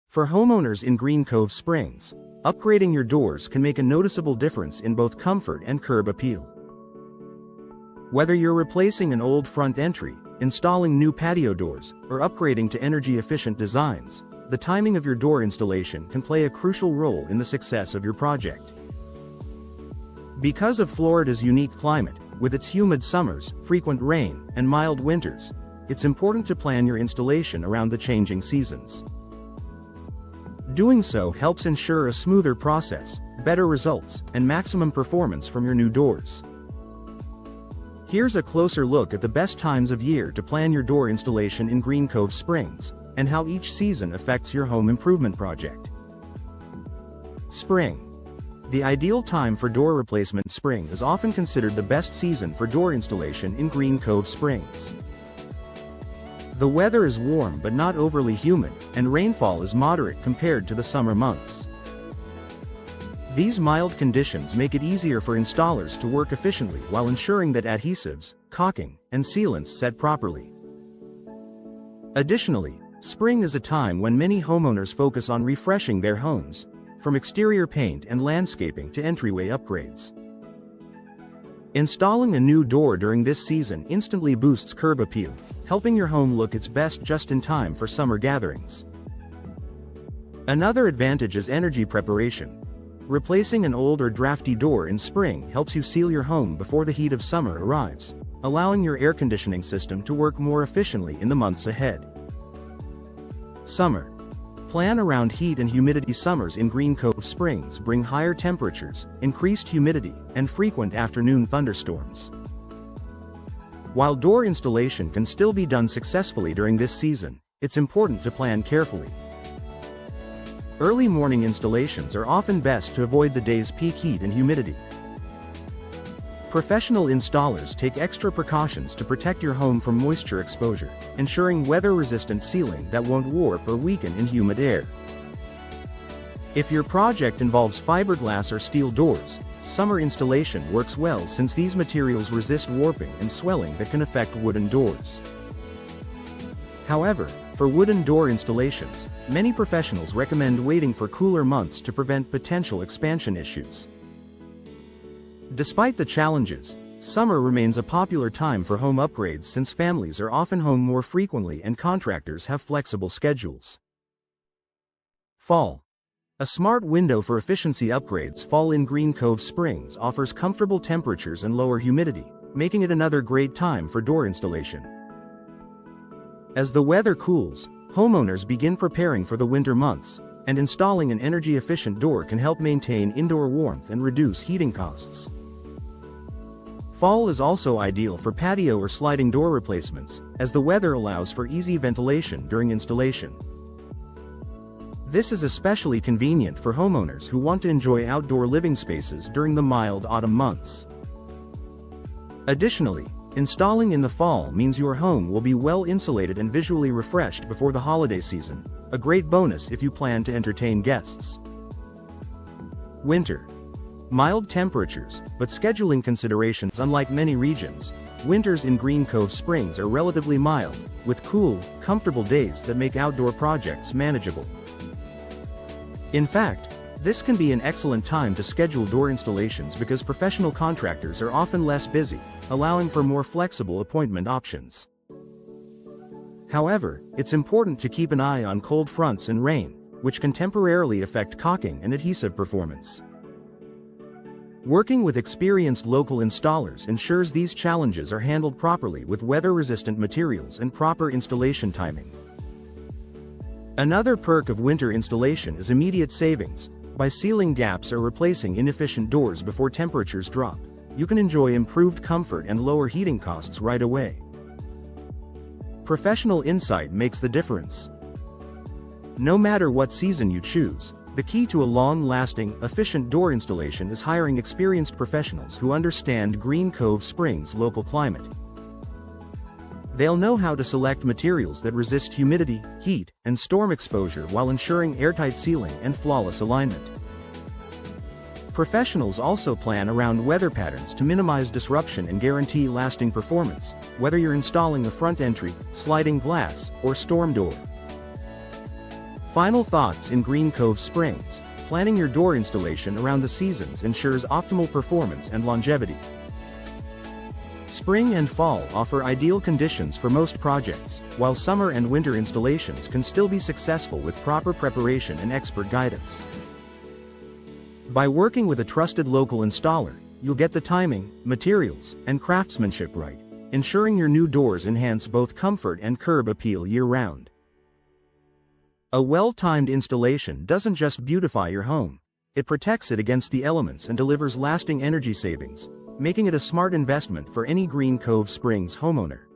For homeowners in Green Cove Springs, upgrading your doors can make a noticeable difference in both comfort and curb appeal. Whether you're replacing an old front entry, installing new patio doors, or upgrading to energy-efficient designs, the timing of your door installation can play a crucial role in the success of your project. Because of Florida's unique climate, with its humid summers, frequent rain, and mild winters, it's important to plan your installation around the changing seasons. Doing so helps ensure a smoother process, better results, and maximum performance from your new doors. Here's a closer look at the best times of year to plan your door installation in Green Cove Springs, and how each season affects your home improvement project. Spring. The ideal time for door replacement. Spring is often considered the best season for door installation in Green Cove Springs. The weather is warm but not overly humid, and rainfall is moderate compared to the summer months. These mild conditions make it easier for installers to work efficiently while ensuring that adhesives, caulking, and sealants set properly. Additionally, spring is a time when many homeowners focus on refreshing their homes, from exterior paint and landscaping to entryway upgrades. Installing a new door during this season instantly boosts curb appeal, helping your home look its best just in time for summer gatherings. Another advantage is energy preparation. Replacing an old or drafty door in spring helps you seal your home before the heat of summer arrives, allowing your air conditioning system to work more efficiently in the months ahead. Summer. Plan around heat and humidity. Summers in Green Cove Springs bring higher temperatures, increased humidity, and frequent afternoon thunderstorms. While door installation can still be done successfully during this season, it's important to plan carefully. Early morning installations are often best to avoid the day's peak heat and humidity. Professional installers take extra precautions to protect your home from moisture exposure, ensuring weather-resistant sealing that won't warp or weaken in humid air. If your project involves fiberglass or steel doors, summer installation works well since these materials resist warping and swelling that can affect wooden doors. However, for wooden door installations, many professionals recommend waiting for cooler months to prevent potential expansion issues. Despite the challenges, summer remains a popular time for home upgrades since families are often home more frequently and contractors have flexible schedules. Fall. A smart window for efficiency upgrades. Fall in Green Cove Springs offers comfortable temperatures and lower humidity, making it another great time for door installation. As the weather cools, homeowners begin preparing for the winter months, and installing an energy-efficient door can help maintain indoor warmth and reduce heating costs. Fall is also ideal for patio or sliding door replacements, as the weather allows for easy ventilation during installation. This is especially convenient for homeowners who want to enjoy outdoor living spaces during the mild autumn months. Additionally, installing in the fall means your home will be well insulated and visually refreshed before the holiday season, a great bonus if you plan to entertain guests. Winter. Mild temperatures, but scheduling considerations. Unlike many regions, winters in Green Cove Springs are relatively mild, with cool, comfortable days that make outdoor projects manageable. In fact, this can be an excellent time to schedule door installations because professional contractors are often less busy, allowing for more flexible appointment options. However, it's important to keep an eye on cold fronts and rain, which can temporarily affect caulking and adhesive performance. Working with experienced local installers ensures these challenges are handled properly with weather-resistant materials and proper installation timing. Another perk of winter installation is immediate savings. By sealing gaps or replacing inefficient doors before temperatures drop, you can enjoy improved comfort and lower heating costs right away. Professional insight makes the difference. No matter what season you choose, the key to a long-lasting, efficient door installation is hiring experienced professionals who understand Green Cove Springs' local climate. They'll know how to select materials that resist humidity, heat, and storm exposure while ensuring airtight sealing and flawless alignment. Professionals also plan around weather patterns to minimize disruption and guarantee lasting performance, whether you're installing a front entry, sliding glass, or storm door. Final thoughts in Green Cove Springs. Planning your door installation around the seasons ensures optimal performance and longevity. Spring and fall offer ideal conditions for most projects, while summer and winter installations can still be successful with proper preparation and expert guidance. By working with a trusted local installer, you'll get the timing, materials, and craftsmanship right, ensuring your new doors enhance both comfort and curb appeal year-round. A well-timed installation doesn't just beautify your home, it protects it against the elements and delivers lasting energy savings, making it a smart investment for any Green Cove Springs homeowner.